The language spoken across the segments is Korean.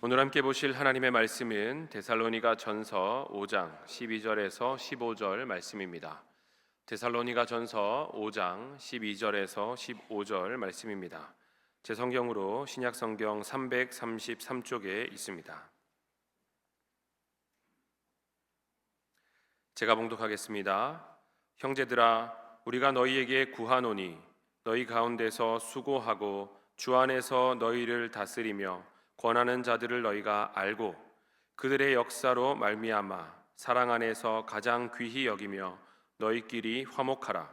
오늘 함께 보실 하나님의 말씀은 데살로니가 전서 5장 12절에서 15절 말씀입니다. 데살로니가 전서 5장 12절에서 15절 말씀입니다. 제 성경으로 신약 성경 333쪽에 있습니다. 제가 봉독하겠습니다. 형제들아, 우리가 너희에게 구하노니 너희 가운데서 수고하고 주 안에서 너희를 다스리며 권하는 자들을 너희가 알고 그들의 역사로 말미암아 사랑 안에서 가장 귀히 여기며 너희끼리 화목하라.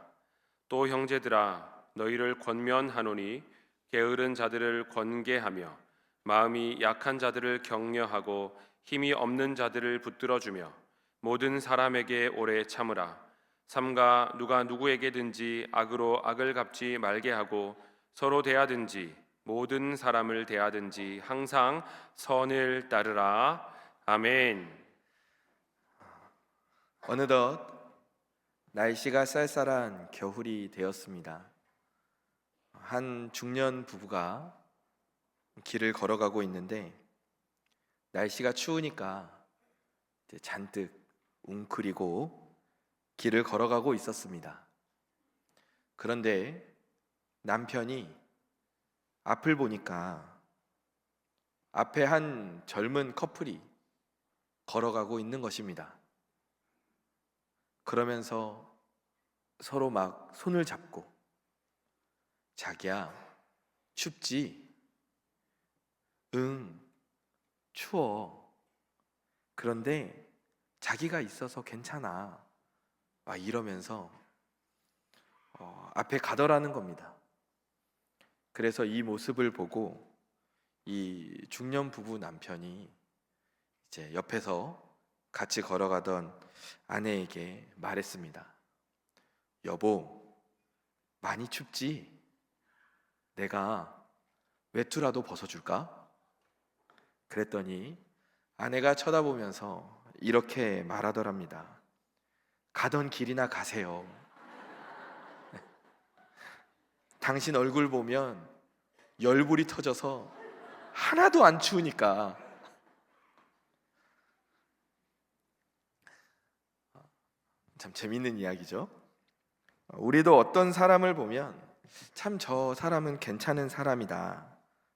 또 형제들아, 너희를 권면하노니 게으른 자들을 권계하며 마음이 약한 자들을 격려하고 힘이 없는 자들을 붙들어주며 모든 사람에게 오래 참으라. 삼가 누가 누구에게든지 악으로 악을 갚지 말게 하고 서로 대하든지 모든 사람을 대하든지 항상 선을 따르라. 아멘. 어느덧 날씨가 쌀쌀한 겨울이 되었습니다. 한 중년 부부가 길을 걸어가고 있는데 날씨가 추우니까 잔뜩 웅크리고 길을 걸어가고 있었습니다. 그런데 남편이 앞을 보니까 앞에 한 젊은 커플이 걸어가고 있는 것입니다. 그러면서 서로 막 손을 잡고 자기야, 춥지? 응, 추워. 그런데 자기가 있어서 괜찮아. 막 이러면서 앞에 가더라는 겁니다. 그래서 이 모습을 보고 이 중년 부부 남편이 이제 옆에서 같이 걸어가던 아내에게 말했습니다. 여보, 많이 춥지? 내가 외투라도 벗어줄까? 그랬더니 아내가 쳐다보면서 이렇게 말하더랍니다. 가던 길이나 가세요. 당신 얼굴 보면 열불이 터져서 하나도 안 추우니까. 참 재밌는 이야기죠. 우리도 어떤 사람을 보면 참 저 사람은 괜찮은 사람이다,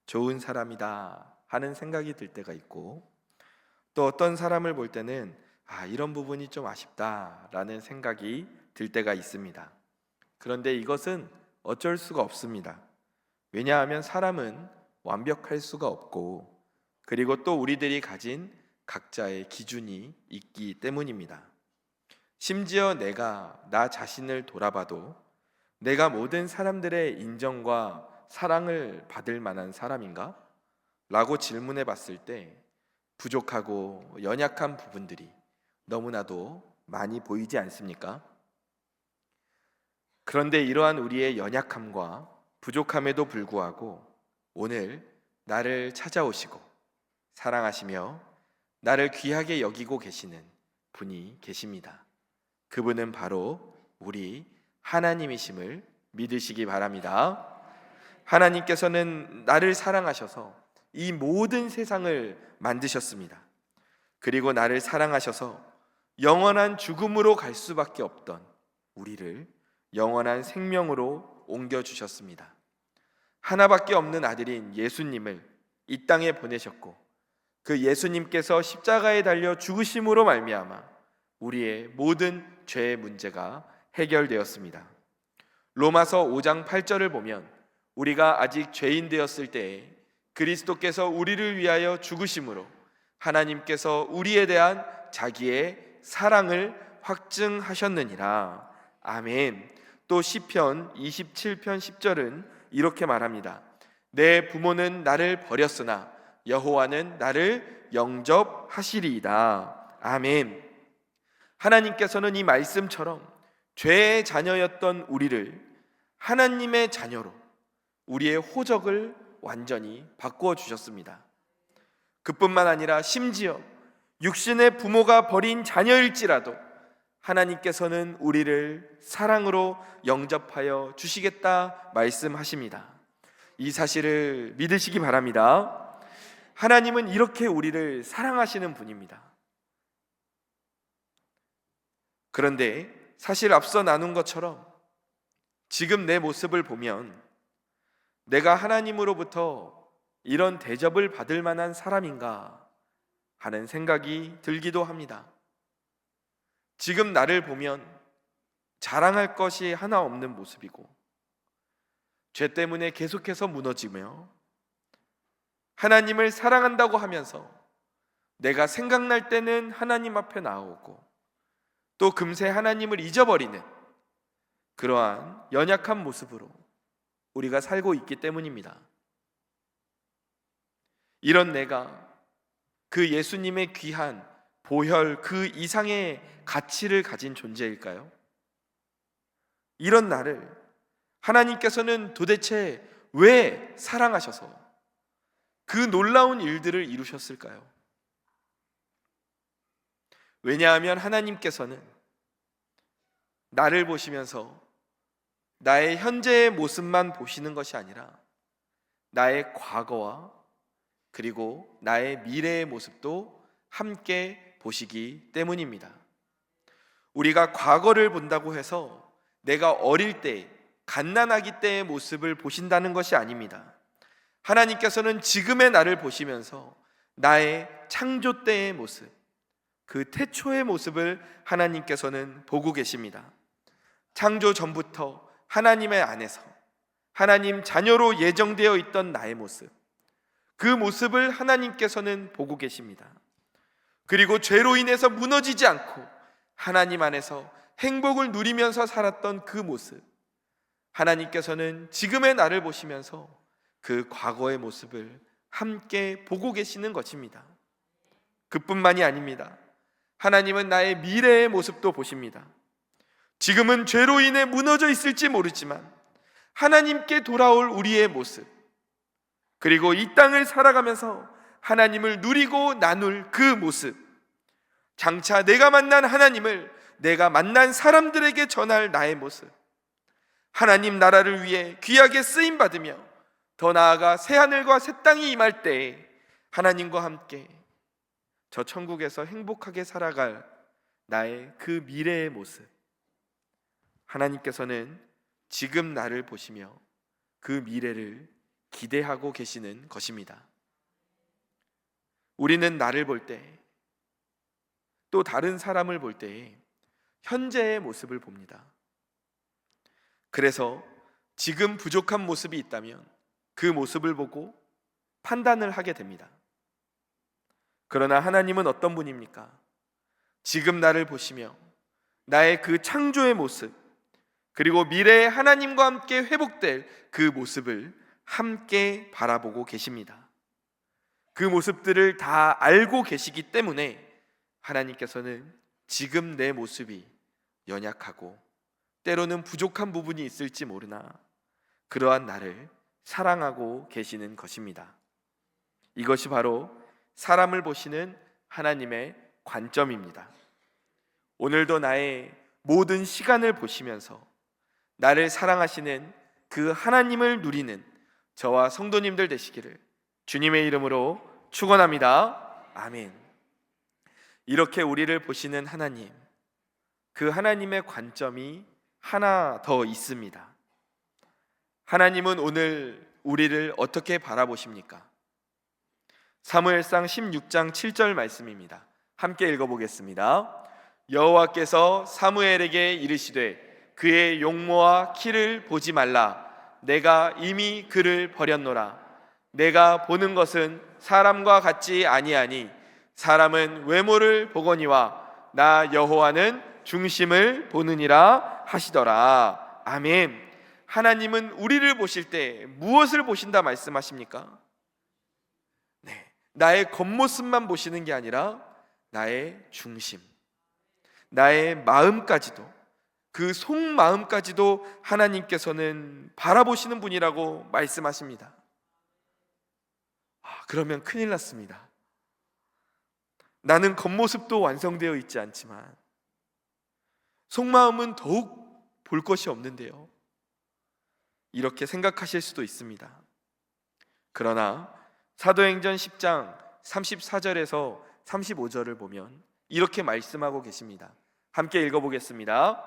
좋은 사람이다 하는 생각이 들 때가 있고, 또 어떤 사람을 볼 때는 이런 부분이 좀 아쉽다라는 생각이 들 때가 있습니다. 그런데 이것은 어쩔 수가 없습니다. 왜냐하면 사람은 완벽할 수가 없고, 그리고 또 우리들이 가진 각자의 기준이 있기 때문입니다. 심지어 내가 나 자신을 돌아봐도 내가 모든 사람들의 인정과 사랑을 받을 만한 사람인가? 라고 질문해 봤을 때 부족하고 연약한 부분들이 너무나도 많이 보이지 않습니까? 그런데 이러한 우리의 연약함과 부족함에도 불구하고 오늘 나를 찾아오시고 사랑하시며 나를 귀하게 여기고 계시는 분이 계십니다. 그분은 바로 우리 하나님이심을 믿으시기 바랍니다. 하나님께서는 나를 사랑하셔서 이 모든 세상을 만드셨습니다. 그리고 나를 사랑하셔서 영원한 죽음으로 갈 수밖에 없던 우리를 영원한 생명으로 옮겨주셨습니다. 하나밖에 없는 아들인 예수님을 이 땅에 보내셨고, 그 예수님께서 십자가에 달려 죽으심으로 말미암아 우리의 모든 죄의 문제가 해결되었습니다. 로마서 5장 8절을 보면 우리가 아직 죄인 되었을 때에 그리스도께서 우리를 위하여 죽으심으로 하나님께서 우리에 대한 자기의 사랑을 확증하셨느니라. 아멘. 또 시편 27편 10절은 이렇게 말합니다. 내 부모는 나를 버렸으나 여호와는 나를 영접하시리이다. 아멘. 하나님께서는 이 말씀처럼 죄의 자녀였던 우리를 하나님의 자녀로, 우리의 호적을 완전히 바꾸어 주셨습니다. 그뿐만 아니라 심지어 육신의 부모가 버린 자녀일지라도 하나님께서는 우리를 사랑으로 영접하여 주시겠다 말씀하십니다. 이 사실을 믿으시기 바랍니다. 하나님은 이렇게 우리를 사랑하시는 분입니다. 그런데 사실 앞서 나눈 것처럼 지금 내 모습을 보면 내가 하나님으로부터 이런 대접을 받을 만한 사람인가 하는 생각이 들기도 합니다. 지금 나를 보면 자랑할 것이 하나 없는 모습이고, 죄 때문에 계속해서 무너지며 하나님을 사랑한다고 하면서 내가 생각날 때는 하나님 앞에 나오고 또 금세 하나님을 잊어버리는 그러한 연약한 모습으로 우리가 살고 있기 때문입니다. 이런 내가 그 예수님의 귀한 보혈 그 이상의 가치를 가진 존재일까요? 이런 나를 하나님께서는 도대체 왜 사랑하셔서 그 놀라운 일들을 이루셨을까요? 왜냐하면 하나님께서는 나를 보시면서 나의 현재의 모습만 보시는 것이 아니라 나의 과거와 그리고 나의 미래의 모습도 함께 보시기 때문입니다. 우리가 과거를 본다고 해서 내가 어릴 때, 갓난아기 때의 모습을 보신다는 것이 아닙니다. 하나님께서는 지금의 나를 보시면서 나의 창조 때의 모습, 그 태초의 모습을 하나님께서는 보고 계십니다. 창조 전부터 하나님의 안에서 하나님 자녀로 예정되어 있던 나의 모습, 그 모습을 하나님께서는 보고 계십니다. 그리고 죄로 인해서 무너지지 않고 하나님 안에서 행복을 누리면서 살았던 그 모습, 하나님께서는 지금의 나를 보시면서 그 과거의 모습을 함께 보고 계시는 것입니다. 그뿐만이 아닙니다. 하나님은 나의 미래의 모습도 보십니다. 지금은 죄로 인해 무너져 있을지 모르지만 하나님께 돌아올 우리의 모습, 그리고 이 땅을 살아가면서 하나님을 누리고 나눌 그 모습, 장차 내가 만난 하나님을 내가 만난 사람들에게 전할 나의 모습, 하나님 나라를 위해 귀하게 쓰임받으며 더 나아가 새하늘과 새 땅이 임할 때에 하나님과 함께 저 천국에서 행복하게 살아갈 나의 그 미래의 모습, 하나님께서는 지금 나를 보시며 그 미래를 기대하고 계시는 것입니다. 우리는 나를 볼 때, 또 다른 사람을 볼 때 현재의 모습을 봅니다. 그래서 지금 부족한 모습이 있다면 그 모습을 보고 판단을 하게 됩니다. 그러나 하나님은 어떤 분입니까? 지금 나를 보시며 나의 그 창조의 모습, 그리고 미래에 하나님과 함께 회복될 그 모습을 함께 바라보고 계십니다. 그 모습들을 다 알고 계시기 때문에 하나님께서는 지금 내 모습이 연약하고 때로는 부족한 부분이 있을지 모르나 그러한 나를 사랑하고 계시는 것입니다. 이것이 바로 사람을 보시는 하나님의 관점입니다. 오늘도 나의 모든 시간을 보시면서 나를 사랑하시는 그 하나님을 누리는 저와 성도님들 되시기를 주님의 이름으로 축원합니다. 아멘. 이렇게 우리를 보시는 하나님, 그 하나님의 관점이 하나 더 있습니다. 하나님은 오늘 우리를 어떻게 바라보십니까? 사무엘상 16장 7절 말씀입니다. 함께 읽어보겠습니다. 여호와께서 사무엘에게 이르시되 그의 용모와 키를 보지 말라. 내가 이미 그를 버렸노라. 내가 보는 것은 사람과 같지 아니하니 사람은 외모를 보거니와 나 여호와는 중심을 보느니라 하시더라. 아멘. 하나님은 우리를 보실 때 무엇을 보신다 말씀하십니까? 네, 나의 겉모습만 보시는 게 아니라 나의 중심, 나의 마음까지도, 그 속마음까지도 하나님께서는 바라보시는 분이라고 말씀하십니다. 그러면 큰일 났습니다. 나는 겉모습도 완성되어 있지 않지만 속마음은 더욱 볼 것이 없는데요, 이렇게 생각하실 수도 있습니다. 그러나 사도행전 10장 34절에서 35절을 보면 이렇게 말씀하고 계십니다. 함께 읽어보겠습니다.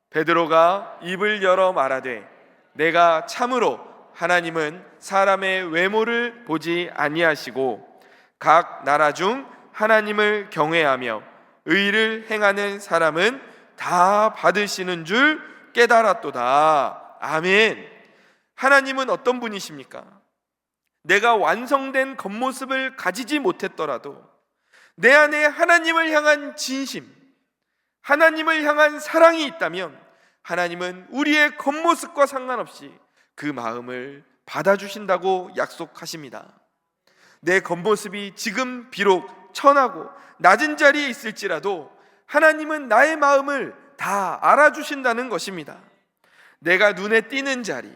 베드로가 입을 열어 말하되 내가 참으로 하나님은 사람의 외모를 보지 아니하시고 각 나라 중 하나님을 경외하며 의를 행하는 사람은 다 받으시는 줄 깨달았도다. 아멘. 하나님은 어떤 분이십니까? 내가 완성된 겉모습을 가지지 못했더라도 내 안에 하나님을 향한 진심, 하나님을 향한 사랑이 있다면 하나님은 우리의 겉모습과 상관없이 그 마음을 받아주신다고 약속하십니다. 내 겉모습이 지금 비록 천하고 낮은 자리에 있을지라도 하나님은 나의 마음을 다 알아주신다는 것입니다. 내가 눈에 띄는 자리,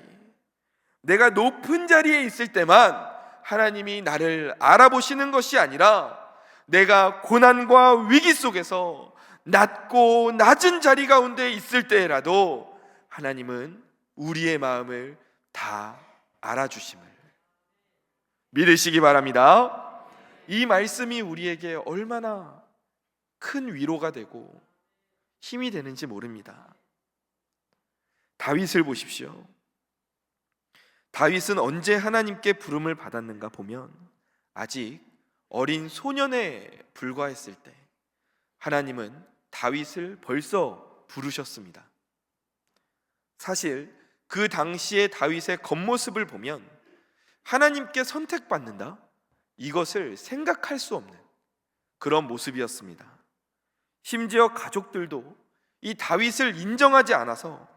내가 높은 자리에 있을 때만 하나님이 나를 알아보시는 것이 아니라 내가 고난과 위기 속에서 낮고 낮은 자리 가운데 있을 때라도 하나님은 우리의 마음을 다 알아주심을 믿으시기 바랍니다. 이 말씀이 우리에게 얼마나 큰 위로가 되고 힘이 되는지 모릅니다. 다윗을 보십시오. 다윗은 언제 하나님께 부름을 받았는가 보면 아직 어린 소년에 불과했을 때 하나님은 다윗을 벌써 부르셨습니다. 사실 그 당시의 다윗의 겉모습을 보면 하나님께 선택받는다? 이것을 생각할 수 없는 그런 모습이었습니다. 심지어 가족들도 이 다윗을 인정하지 않아서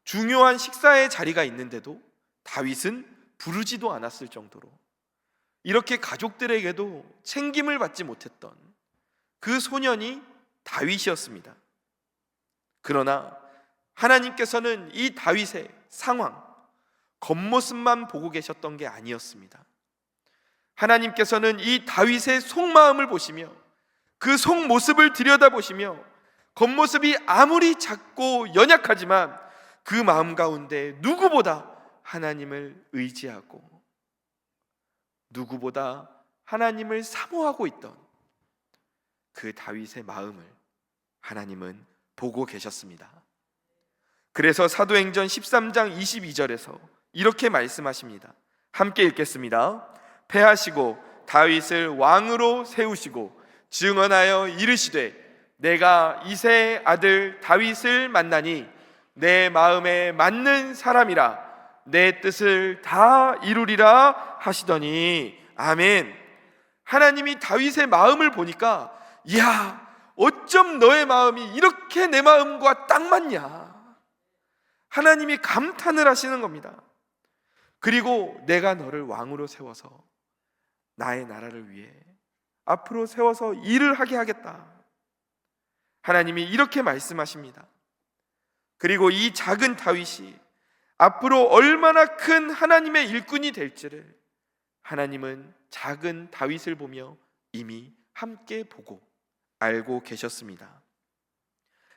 중요한 식사의 자리가 있는데도 다윗은 부르지도 않았을 정도로 이렇게 가족들에게도 챙김을 받지 못했던 그 소년이 다윗이었습니다. 그러나 하나님께서는 이 다윗의 상황, 겉모습만 보고 계셨던 게 아니었습니다. 하나님께서는 이 다윗의 속마음을 보시며 그 속모습을 들여다보시며 겉모습이 아무리 작고 연약하지만 그 마음 가운데 누구보다 하나님을 의지하고 누구보다 하나님을 사모하고 있던 그 다윗의 마음을 하나님은 보고 계셨습니다. 그래서 사도행전 13장 22절에서 이렇게 말씀하십니다. 함께 읽겠습니다. 패하시고 다윗을 왕으로 세우시고 증언하여 이르시되 내가 이새의 아들 다윗을 만나니 내 마음에 맞는 사람이라 내 뜻을 다 이루리라 하시더니 아멘. 하나님이 다윗의 마음을 보니까 이야, 어쩜 너의 마음이 이렇게 내 마음과 딱 맞냐. 하나님이 감탄을 하시는 겁니다. 그리고 내가 너를 왕으로 세워서 나의 나라를 위해 앞으로 세워서 일을 하게 하겠다. 하나님이 이렇게 말씀하십니다. 그리고 이 작은 다윗이 앞으로 얼마나 큰 하나님의 일꾼이 될지를 하나님은 작은 다윗을 보며 이미 함께 보고 알고 계셨습니다.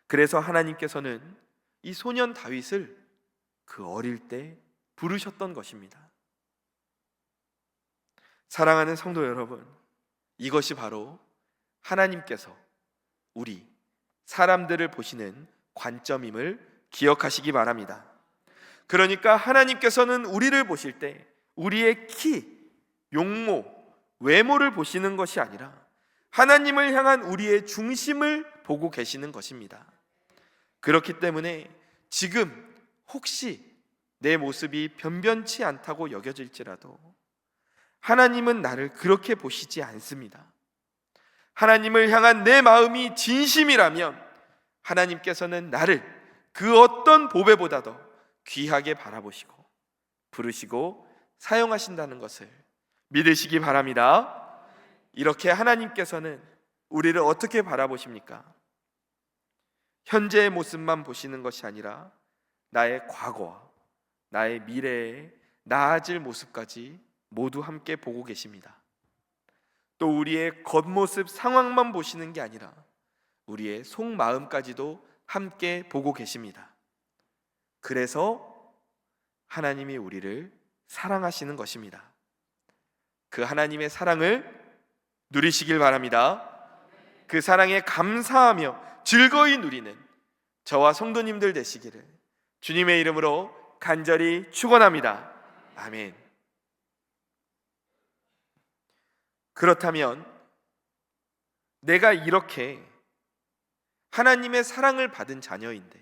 그래서 하나님께서는 이 소년 다윗을 그 어릴 때 부르셨던 것입니다. 사랑하는 성도 여러분, 이것이 바로 하나님께서 우리 사람들을 보시는 관점임을 기억하시기 바랍니다. 그러니까 하나님께서는 우리를 보실 때 우리의 키, 용모, 외모를 보시는 것이 아니라 하나님을 향한 우리의 중심을 보고 계시는 것입니다. 그렇기 때문에 지금 혹시 내 모습이 변변치 않다고 여겨질지라도 하나님은 나를 그렇게 보시지 않습니다. 하나님을 향한 내 마음이 진심이라면 하나님께서는 나를 그 어떤 보배보다도 귀하게 바라보시고 부르시고 사용하신다는 것을 믿으시기 바랍니다. 이렇게 하나님께서는 우리를 어떻게 바라보십니까? 현재의 모습만 보시는 것이 아니라 나의 과거와 나의 미래에 나아질 모습까지 모두 함께 보고 계십니다. 또 우리의 겉모습 상황만 보시는 게 아니라 우리의 속마음까지도 함께 보고 계십니다. 그래서 하나님이 우리를 사랑하시는 것입니다. 그 하나님의 사랑을 누리시길 바랍니다. 그 사랑에 감사하며 즐거이 누리는 저와 성도님들 되시기를 주님의 이름으로 간절히 축원합니다. 아멘. 그렇다면 내가 이렇게 하나님의 사랑을 받은 자녀인데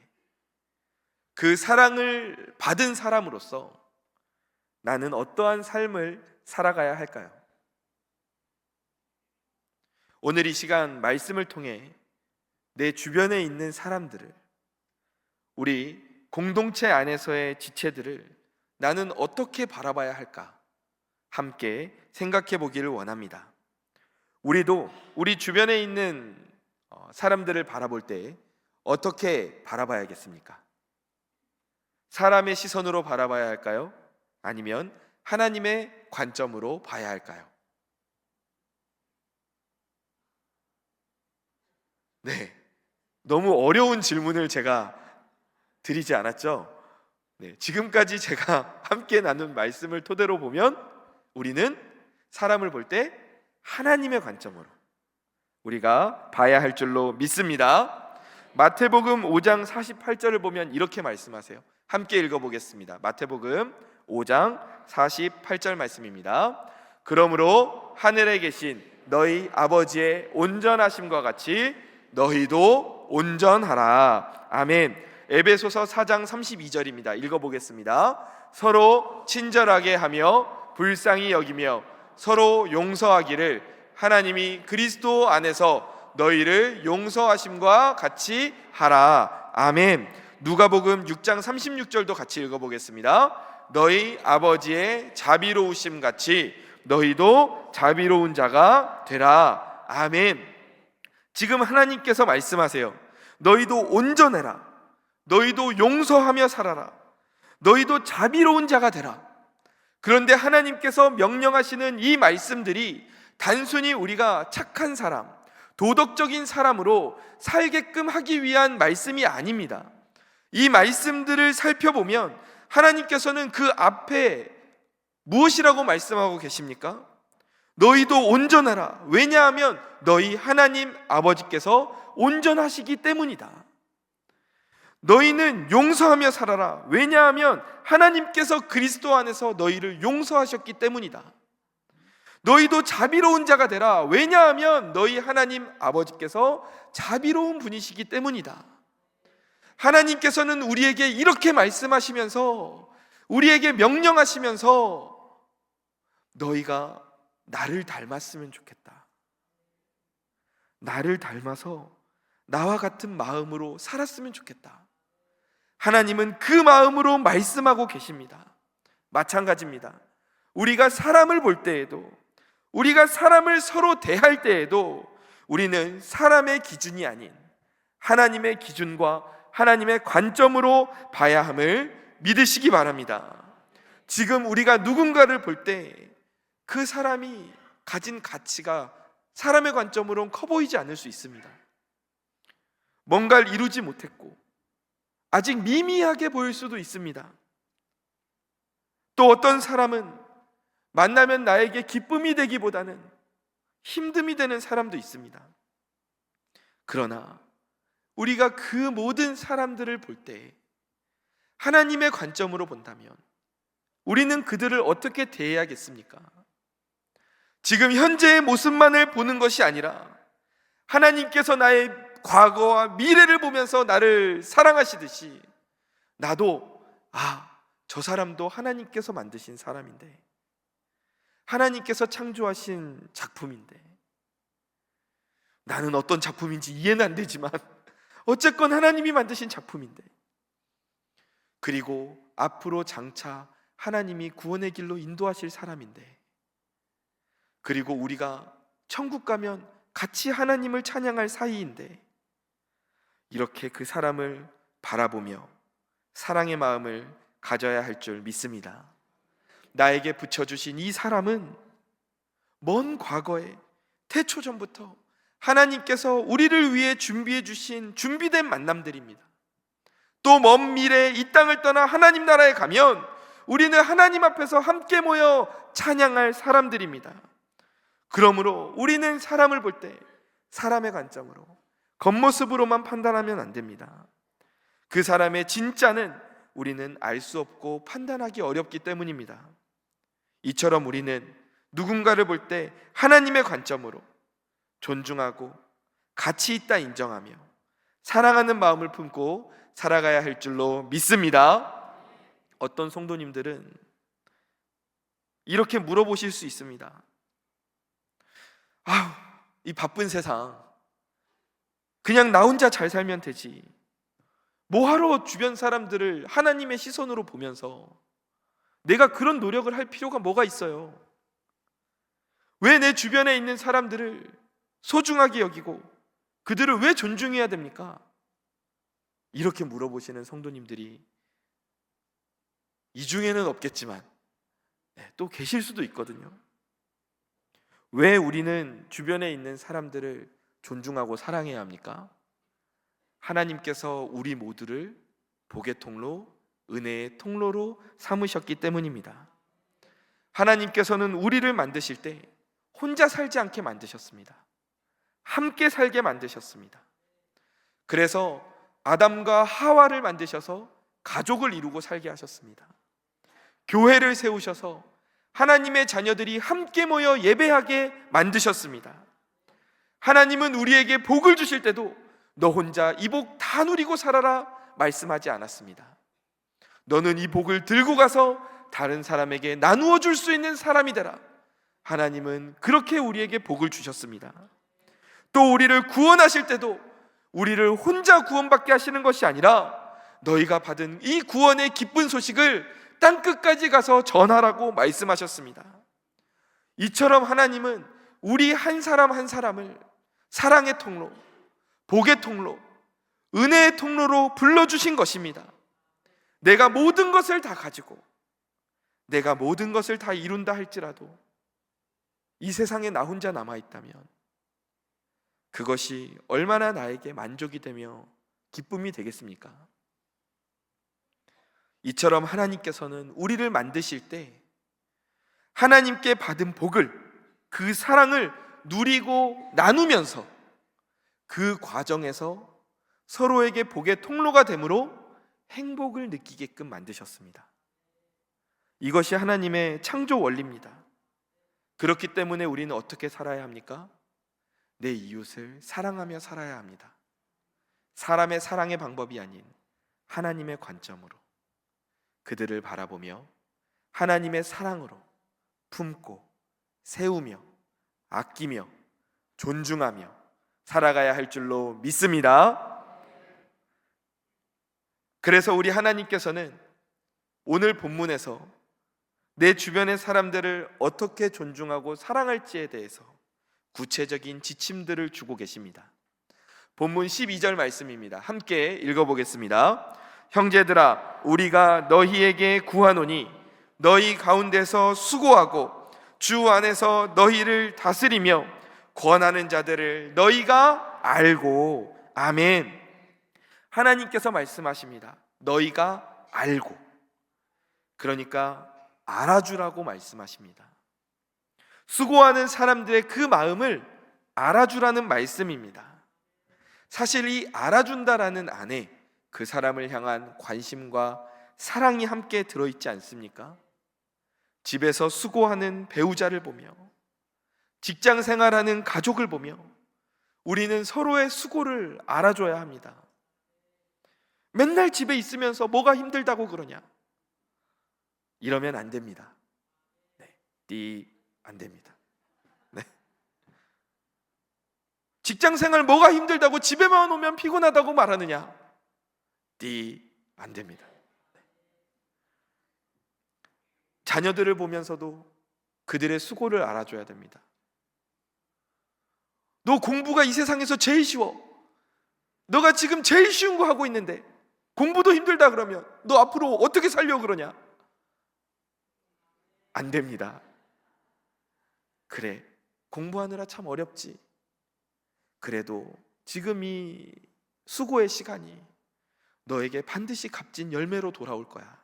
그 사랑을 받은 사람으로서 나는 어떠한 삶을 살아가야 할까요? 오늘 이 시간 말씀을 통해 내 주변에 있는 사람들을, 우리 공동체 안에서의 지체들을 나는 어떻게 바라봐야 할까? 함께 생각해 보기를 원합니다. 우리도 우리 주변에 있는 사람들을 바라볼 때 어떻게 바라봐야겠습니까? 사람의 시선으로 바라봐야 할까요? 아니면 하나님의 관점으로 봐야 할까요? 네, 너무 어려운 질문을 제가 드리지 않았죠? 네, 지금까지 제가 함께 나눈 말씀을 토대로 보면 우리는 사람을 볼 때 하나님의 관점으로 우리가 봐야 할 줄로 믿습니다. 마태복음 5장 48절을 보면 이렇게 말씀하세요. 함께 읽어보겠습니다. 마태복음 5장 48절 말씀입니다. 그러므로 하늘에 계신 너희 아버지의 온전하심과 같이 너희도 온전하라. 아멘. 에베소서 4장 32절입니다. 읽어보겠습니다. 서로 친절하게 하며 불쌍히 여기며 서로 용서하기를 하나님이 그리스도 안에서 너희를 용서하심과 같이 하라. 아멘. 누가복음 6장 36절도 같이 읽어보겠습니다. 너희 아버지의 자비로우심 같이 너희도 자비로운 자가 되라. 아멘. 지금 하나님께서 말씀하세요. 너희도 온전해라. 너희도 용서하며 살아라. 너희도 자비로운 자가 되라. 그런데 하나님께서 명령하시는 이 말씀들이 단순히 우리가 착한 사람, 도덕적인 사람으로 살게끔 하기 위한 말씀이 아닙니다. 이 말씀들을 살펴보면 하나님께서는 그 앞에 무엇이라고 말씀하고 계십니까? 너희도 온전하라. 왜냐하면 너희 하나님 아버지께서 온전하시기 때문이다. 너희는 용서하며 살아라. 왜냐하면 하나님께서 그리스도 안에서 너희를 용서하셨기 때문이다. 너희도 자비로운 자가 되라. 왜냐하면 너희 하나님 아버지께서 자비로운 분이시기 때문이다. 하나님께서는 우리에게 이렇게 말씀하시면서, 우리에게 명령하시면서 너희가 나를 닮았으면 좋겠다. 나를 닮아서 나와 같은 마음으로 살았으면 좋겠다. 하나님은 그 마음으로 말씀하고 계십니다. 마찬가지입니다. 우리가 사람을 볼 때에도, 우리가 사람을 서로 대할 때에도 우리는 사람의 기준이 아닌 하나님의 기준과 하나님의 관점으로 봐야 함을 믿으시기 바랍니다. 지금 우리가 누군가를 볼 때 그 사람이 가진 가치가 사람의 관점으로는 커 보이지 않을 수 있습니다. 뭔가를 이루지 못했고 아직 미미하게 보일 수도 있습니다. 또 어떤 사람은 만나면 나에게 기쁨이 되기보다는 힘듦이 되는 사람도 있습니다. 그러나 우리가 그 모든 사람들을 볼 때 하나님의 관점으로 본다면 우리는 그들을 어떻게 대해야겠습니까? 지금 현재의 모습만을 보는 것이 아니라 하나님께서 나의 과거와 미래를 보면서 나를 사랑하시듯이 나도 저 사람도 하나님께서 만드신 사람인데, 하나님께서 창조하신 작품인데, 나는 어떤 작품인지 이해는 안 되지만 어쨌건 하나님이 만드신 작품인데, 그리고 앞으로 장차 하나님이 구원의 길로 인도하실 사람인데, 그리고 우리가 천국 가면 같이 하나님을 찬양할 사이인데, 이렇게 그 사람을 바라보며 사랑의 마음을 가져야 할 줄 믿습니다. 나에게 붙여주신 이 사람은 먼 과거에 태초전부터 하나님께서 우리를 위해 준비해 주신 준비된 만남들입니다. 또 먼 미래에 이 땅을 떠나 하나님 나라에 가면 우리는 하나님 앞에서 함께 모여 찬양할 사람들입니다. 그러므로 우리는 사람을 볼 때 사람의 관점으로, 겉모습으로만 판단하면 안 됩니다. 그 사람의 진짜는 우리는 알 수 없고 판단하기 어렵기 때문입니다. 이처럼 우리는 누군가를 볼 때 하나님의 관점으로 존중하고 가치 있다 인정하며 사랑하는 마음을 품고 살아가야 할 줄로 믿습니다. 어떤 성도님들은 이렇게 물어보실 수 있습니다. 이 바쁜 세상 그냥 나 혼자 잘 살면 되지, 뭐하러 주변 사람들을 하나님의 시선으로 보면서 내가 그런 노력을 할 필요가 뭐가 있어요? 왜 내 주변에 있는 사람들을 소중하게 여기고 그들을 왜 존중해야 됩니까? 이렇게 물어보시는 성도님들이 이 중에는 없겠지만 또 계실 수도 있거든요. 왜 우리는 주변에 있는 사람들을 존중하고 사랑해야 합니까? 하나님께서 우리 모두를 복의 통로, 은혜의 통로로 삼으셨기 때문입니다. 하나님께서는 우리를 만드실 때 혼자 살지 않게 만드셨습니다. 함께 살게 만드셨습니다. 그래서 아담과 하와를 만드셔서 가족을 이루고 살게 하셨습니다. 교회를 세우셔서 하나님의 자녀들이 함께 모여 예배하게 만드셨습니다. 하나님은 우리에게 복을 주실 때도 너 혼자 이 복 다 누리고 살아라 말씀하지 않았습니다. 너는 이 복을 들고 가서 다른 사람에게 나누어 줄 수 있는 사람이 되라. 하나님은 그렇게 우리에게 복을 주셨습니다. 또 우리를 구원하실 때도 우리를 혼자 구원받게 하시는 것이 아니라 너희가 받은 이 구원의 기쁜 소식을 땅끝까지 가서 전하라고 말씀하셨습니다. 이처럼 하나님은 우리 한 사람 한 사람을 사랑의 통로, 복의 통로, 은혜의 통로로 불러주신 것입니다. 내가 모든 것을 다 가지고 내가 모든 것을 다 이룬다 할지라도 이 세상에 나 혼자 남아있다면 그것이 얼마나 나에게 만족이 되며 기쁨이 되겠습니까? 이처럼 하나님께서는 우리를 만드실 때 하나님께 받은 복을, 그 사랑을 누리고 나누면서 그 과정에서 서로에게 복의 통로가 되므로 행복을 느끼게끔 만드셨습니다. 이것이 하나님의 창조 원리입니다. 그렇기 때문에 우리는 어떻게 살아야 합니까? 내 이웃을 사랑하며 살아야 합니다. 사람의 사랑의 방법이 아닌 하나님의 관점으로 그들을 바라보며 하나님의 사랑으로 품고 세우며 아끼며 존중하며 살아가야 할 줄로 믿습니다. 그래서 우리 하나님께서는 오늘 본문에서 내 주변의 사람들을 어떻게 존중하고 사랑할지에 대해서 구체적인 지침들을 주고 계십니다. 본문 12절 말씀입니다. 함께 읽어보겠습니다. 형제들아, 우리가 너희에게 구하노니 너희 가운데서 수고하고 주 안에서 너희를 다스리며 권하는 자들을 너희가 알고. 아멘. 하나님께서 말씀하십니다. 너희가 알고. 그러니까 알아주라고 말씀하십니다. 수고하는 사람들의 그 마음을 알아주라는 말씀입니다. 사실 이 알아준다라는 안에 그 사람을 향한 관심과 사랑이 함께 들어있지 않습니까? 집에서 수고하는 배우자를 보며 직장 생활하는 가족을 보며 우리는 서로의 수고를 알아줘야 합니다. 맨날 집에 있으면서 뭐가 힘들다고 그러냐? 이러면 안 됩니다. 안 됩니다. 직장 생활 뭐가 힘들다고 집에만 오면 피곤하다고 말하느냐? 안 됩니다. 자녀들을 보면서도 그들의 수고를 알아줘야 됩니다. 너 공부가 이 세상에서 제일 쉬워. 너가 지금 제일 쉬운 거 하고 있는데 공부도 힘들다 그러면 너 앞으로 어떻게 살려고 그러냐? 안 됩니다. 그래, 공부하느라 참 어렵지. 그래도 지금 이 수고의 시간이 너에게 반드시 값진 열매로 돌아올 거야.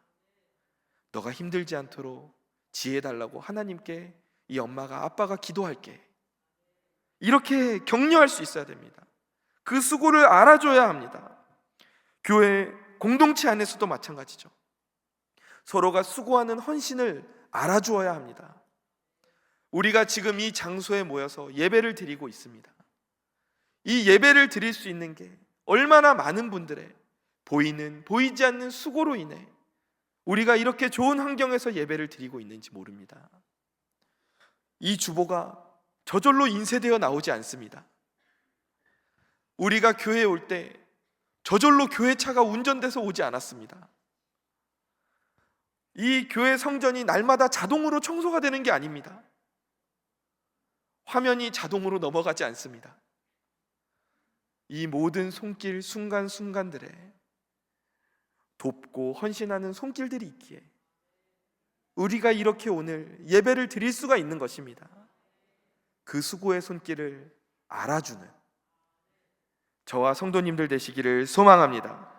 너가 힘들지 않도록 지혜 달라고 하나님께 이 엄마가 아빠가 기도할게. 이렇게 격려할 수 있어야 됩니다. 그 수고를 알아줘야 합니다. 교회 공동체 안에서도 마찬가지죠. 서로가 수고하는 헌신을 알아주어야 합니다. 우리가 지금 이 장소에 모여서 예배를 드리고 있습니다. 이 예배를 드릴 수 있는 게 얼마나 많은 분들의 보이는 보이지 않는 수고로 인해 우리가 이렇게 좋은 환경에서 예배를 드리고 있는지 모릅니다. 이 주보가 저절로 인쇄되어 나오지 않습니다. 우리가 교회에 올 때 저절로 교회차가 운전돼서 오지 않았습니다. 이 교회 성전이 날마다 자동으로 청소가 되는 게 아닙니다. 화면이 자동으로 넘어가지 않습니다. 이 모든 손길 순간순간들에 돕고 헌신하는 손길들이 있기에 우리가 이렇게 오늘 예배를 드릴 수가 있는 것입니다. 그 수고의 손길을 알아주는 저와 성도님들 되시기를 소망합니다.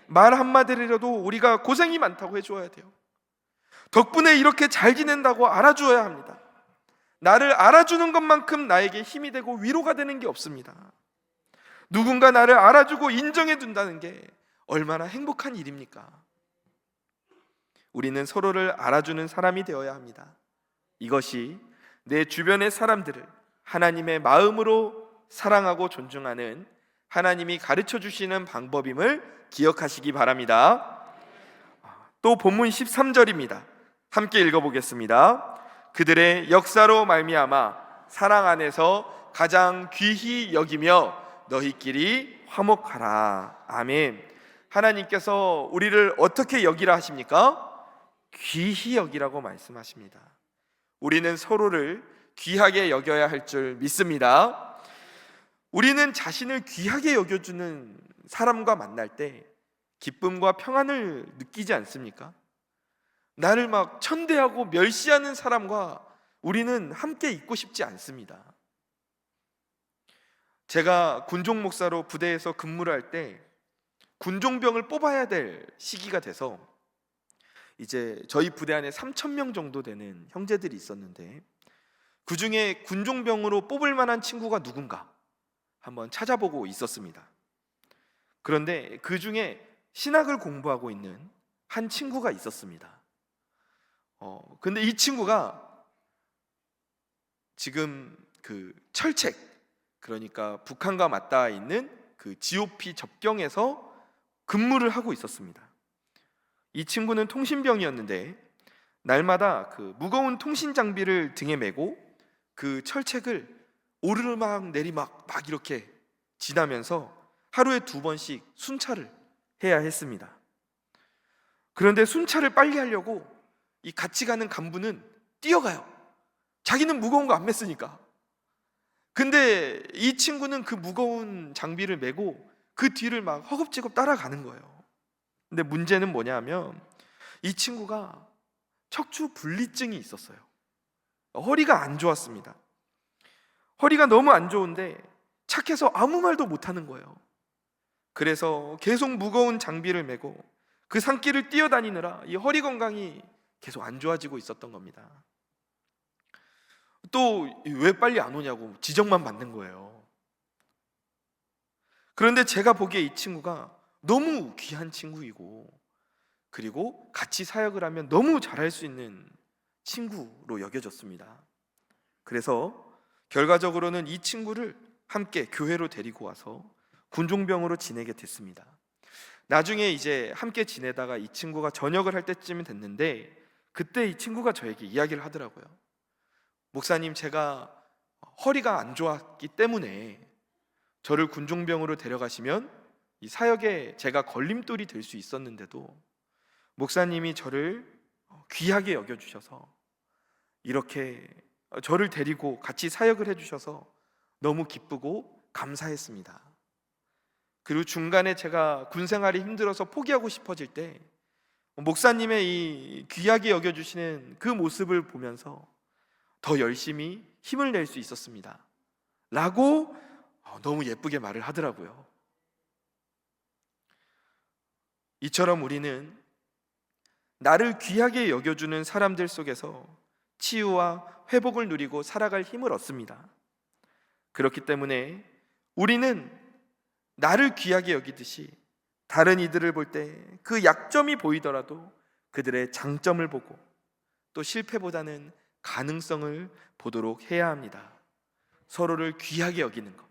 말 한마디라도 우리가 고생이 많다고 해줘야 돼요. 덕분에 이렇게 잘 지낸다고 알아줘야 합니다. 나를 알아주는 것만큼 나에게 힘이 되고 위로가 되는 게 없습니다. 누군가 나를 알아주고 인정해 준다는 게 얼마나 행복한 일입니까? 우리는 서로를 알아주는 사람이 되어야 합니다. 이것이 내 주변의 사람들을 하나님의 마음으로 사랑하고 존중하는 하나님이 가르쳐 주시는 방법임을 기억하시기 바랍니다. 또 본문 13절입니다. 함께 읽어보겠습니다. 그들의 역사로 말미암아 사랑 안에서 가장 귀히 여기며 너희끼리 화목하라. 아멘. 하나님께서 우리를 어떻게 여기라 하십니까? 귀히 여기라고 말씀하십니다. 우리는 서로를 귀하게 여겨야 할 줄 믿습니다. 우리는 자신을 귀하게 여겨주는 사람과 만날 때 기쁨과 평안을 느끼지 않습니까? 나를 막 천대하고 멸시하는 사람과 우리는 함께 있고 싶지 않습니다. 제가 군종 목사로 부대에서 근무를 할 때 군종병을 뽑아야 될 시기가 돼서 이제 저희 부대 안에 3,000명 정도 되는 형제들이 있었는데 그 중에 군종병으로 뽑을 만한 친구가 누군가 한번 찾아보고 있었습니다. 그런데 그 중에 신학을 공부하고 있는 한 친구가 있었습니다. 근데 이 친구가 지금 그 철책, 그러니까 북한과 맞닿아 있는 그 GOP 접경에서 근무를 하고 있었습니다. 이 친구는 통신병이었는데 날마다 그 무거운 통신 장비를 등에 메고 그 철책을 오르막 내리막 막 이렇게 지나면서 하루에 2번씩 순찰을 해야 했습니다. 그런데 순찰을 빨리 하려고 이 같이 가는 간부는 뛰어가요. 자기는 무거운 거 안 맸으니까. 근데 이 친구는 그 무거운 장비를 메고 그 뒤를 막 허겁지겁 따라가는 거예요. 근데 문제는 뭐냐면 이 친구가 척추 분리증이 있었어요. 허리가 안 좋았습니다. 허리가 너무 안 좋은데 착해서 아무 말도 못하는 거예요. 그래서 계속 무거운 장비를 메고 그 산길을 뛰어다니느라 이 허리 건강이 계속 안 좋아지고 있었던 겁니다. 또 왜 빨리 안 오냐고 지적만 받는 거예요. 그런데 제가 보기에 이 친구가 너무 귀한 친구이고 그리고 같이 사역을 하면 너무 잘할 수 있는 친구로 여겨졌습니다. 그래서 결과적으로는 이 친구를 함께 교회로 데리고 와서 군종병으로 지내게 됐습니다. 나중에 이제 함께 지내다가 이 친구가 전역을 할 때쯤이 됐는데 그때 이 친구가 저에게 이야기를 하더라고요. 목사님, 제가 허리가 안 좋았기 때문에 저를 군종병으로 데려가시면 이 사역에 제가 걸림돌이 될 수 있었는데도 목사님이 저를 귀하게 여겨주셔서 이렇게 저를 데리고 같이 사역을 해주셔서 너무 기쁘고 감사했습니다. 그리고 중간에 제가 군생활이 힘들어서 포기하고 싶어질 때 목사님의 이 귀하게 여겨주시는 그 모습을 보면서 더 열심히 힘을 낼 수 있었습니다 라고 너무 예쁘게 말을 하더라고요. 이처럼 우리는 나를 귀하게 여겨주는 사람들 속에서 치유와 회복을 누리고 살아갈 힘을 얻습니다. 그렇기 때문에 우리는 나를 귀하게 여기듯이 다른 이들을 볼 때 그 약점이 보이더라도 그들의 장점을 보고 또 실패보다는 가능성을 보도록 해야 합니다. 서로를 귀하게 여기는 것,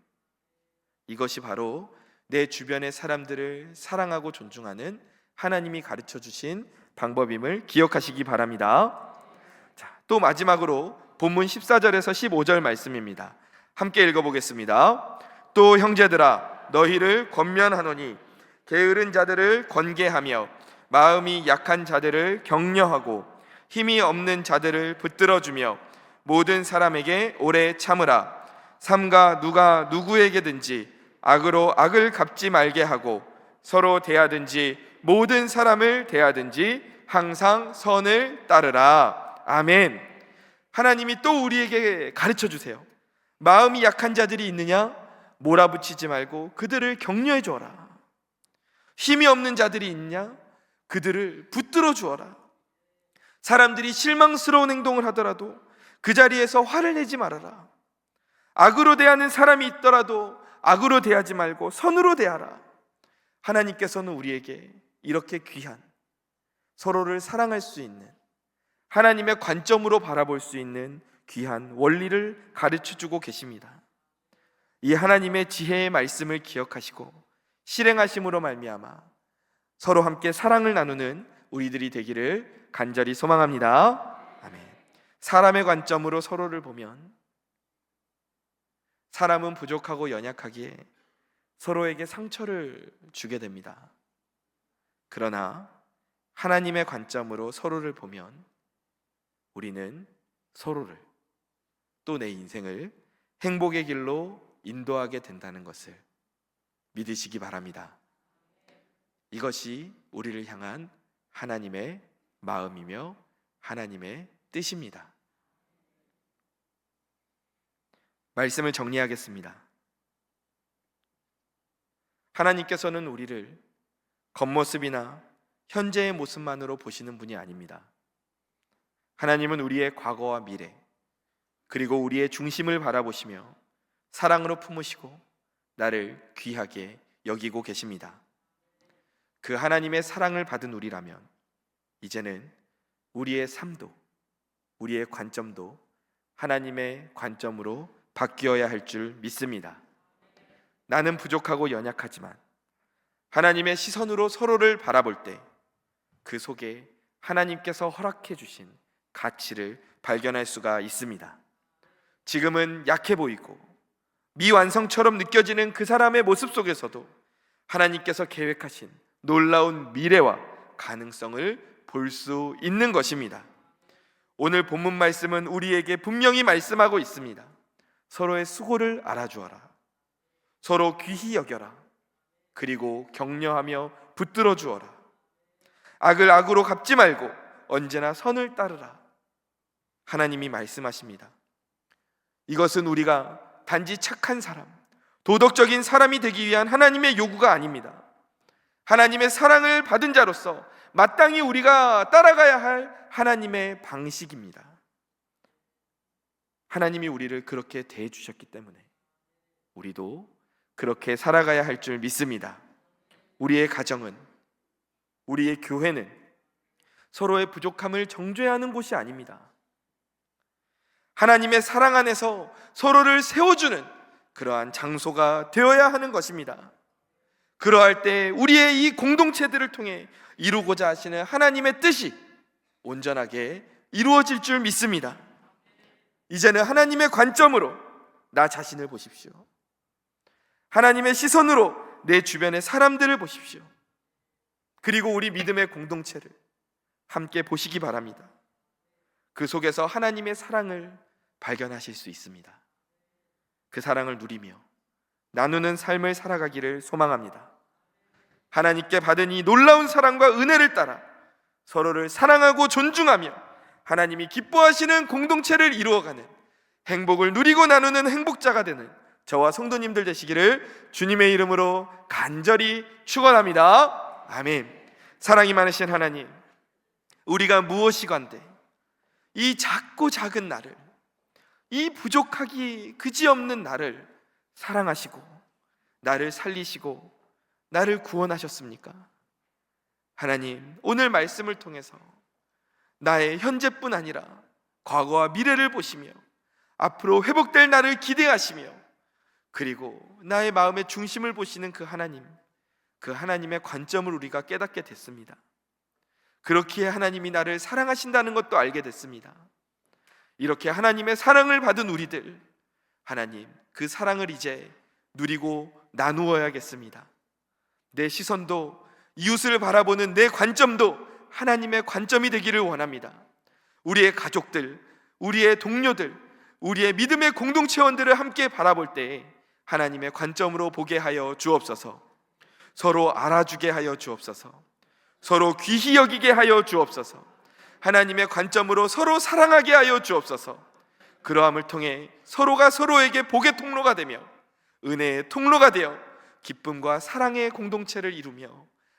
이것이 바로 내 주변의 사람들을 사랑하고 존중하는 하나님이 가르쳐 주신 방법임을 기억하시기 바랍니다. 자, 또 마지막으로 본문 14절에서 15절 말씀입니다. 함께 읽어보겠습니다. 또 형제들아, 너희를 권면하노니 게으른 자들을 권계하며 마음이 약한 자들을 격려하고 힘이 없는 자들을 붙들어주며 모든 사람에게 오래 참으라. 삼가 누가 누구에게든지 악으로 악을 갚지 말게 하고 서로 대하든지 모든 사람을 대하든지 항상 선을 따르라. 아멘. 하나님이 또 우리에게 가르쳐 주세요. 마음이 약한 자들이 있느냐? 몰아붙이지 말고 그들을 격려해 주어라. 힘이 없는 자들이 있냐? 그들을 붙들어 주어라. 사람들이 실망스러운 행동을 하더라도 그 자리에서 화를 내지 말아라. 악으로 대하는 사람이 있더라도 악으로 대하지 말고 선으로 대하라. 하나님께서는 우리에게 이렇게 귀한, 서로를 사랑할 수 있는, 하나님의 관점으로 바라볼 수 있는 귀한 원리를 가르쳐주고 계십니다. 이 하나님의 지혜의 말씀을 기억하시고 실행하심으로 말미암아 서로 함께 사랑을 나누는 우리들이 되기를 간절히 소망합니다. 아멘. 사람의 관점으로 서로를 보면 사람은 부족하고 연약하기에 서로에게 상처를 주게 됩니다. 그러나 하나님의 관점으로 서로를 보면 우리는 서로를, 또 내 인생을 행복의 길로 인도하게 된다는 것을 믿으시기 바랍니다. 이것이 우리를 향한 하나님의 마음이며 하나님의 뜻입니다. 말씀을 정리하겠습니다. 하나님께서는 우리를 겉모습이나 현재의 모습만으로 보시는 분이 아닙니다. 하나님은 우리의 과거와 미래, 그리고 우리의 중심을 바라보시며 사랑으로 품으시고 나를 귀하게 여기고 계십니다. 그 하나님의 사랑을 받은 우리라면 이제는 우리의 삶도, 우리의 관점도 하나님의 관점으로 바뀌어야 할 줄 믿습니다. 나는 부족하고 연약하지만 하나님의 시선으로 서로를 바라볼 때 그 속에 하나님께서 허락해 주신 가치를 발견할 수가 있습니다. 지금은 약해 보이고 미완성처럼 느껴지는 그 사람의 모습 속에서도 하나님께서 계획하신 놀라운 미래와 가능성을 볼 수 있는 것입니다. 오늘 본문 말씀은 우리에게 분명히 말씀하고 있습니다. 서로의 수고를 알아주어라. 서로 귀히 여겨라. 그리고 격려하며 붙들어 주어라. 악을 악으로 갚지 말고 언제나 선을 따르라. 하나님이 말씀하십니다. 이것은 우리가 단지 착한 사람, 도덕적인 사람이 되기 위한 하나님의 요구가 아닙니다. 하나님의 사랑을 받은 자로서 마땅히 우리가 따라가야 할 하나님의 방식입니다. 하나님이 우리를 그렇게 대해 주셨기 때문에 우리도 그렇게 살아가야 할 줄 믿습니다. 우리의 가정은, 우리의 교회는 서로의 부족함을 정죄하는 곳이 아닙니다. 하나님의 사랑 안에서 서로를 세워주는 그러한 장소가 되어야 하는 것입니다. 그러할 때 우리의 이 공동체들을 통해 이루고자 하시는 하나님의 뜻이 온전하게 이루어질 줄 믿습니다. 이제는 하나님의 관점으로 나 자신을 보십시오. 하나님의 시선으로 내 주변의 사람들을 보십시오. 그리고 우리 믿음의 공동체를 함께 보시기 바랍니다. 그 속에서 하나님의 사랑을 발견하실 수 있습니다. 그 사랑을 누리며 나누는 삶을 살아가기를 소망합니다. 하나님께 받은 이 놀라운 사랑과 은혜를 따라 서로를 사랑하고 존중하며 하나님이 기뻐하시는 공동체를 이루어가는, 행복을 누리고 나누는 행복자가 되는 저와 성도님들 되시기를 주님의 이름으로 간절히 축원합니다. 아멘. 사랑이 많으신 하나님, 우리가 무엇이건데 이 작고 작은 나를, 이 부족하기 그지없는 나를 사랑하시고 나를 살리시고 나를 구원하셨습니까? 하나님, 오늘 말씀을 통해서 나의 현재뿐 아니라 과거와 미래를 보시며 앞으로 회복될 나를 기대하시며 그리고 나의 마음의 중심을 보시는 그 하나님, 그 하나님의 관점을 우리가 깨닫게 됐습니다. 그렇기에 하나님이 나를 사랑하신다는 것도 알게 됐습니다. 이렇게 하나님의 사랑을 받은 우리들, 하나님, 그 사랑을 이제 누리고 나누어야겠습니다. 내 시선도, 이웃을 바라보는 내 관점도 하나님의 관점이 되기를 원합니다. 우리의 가족들, 우리의 동료들, 우리의 믿음의 공동체원들을 함께 바라볼 때 하나님의 관점으로 보게 하여 주옵소서. 서로 알아주게 하여 주옵소서. 서로 귀히 여기게 하여 주옵소서. 하나님의 관점으로 서로 사랑하게 하여 주옵소서. 그러함을 통해 서로가 서로에게 복의 통로가 되며 은혜의 통로가 되어 기쁨과 사랑의 공동체를 이루며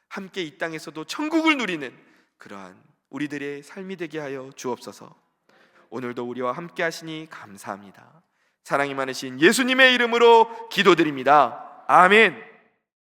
함께 이 땅에서도 천국을 누리는 그러한 우리들의 삶이 되게 하여 주옵소서. 오늘도 우리와 함께 하시니 감사합니다. 사랑이 많으신 예수님의 이름으로 기도드립니다. 아멘.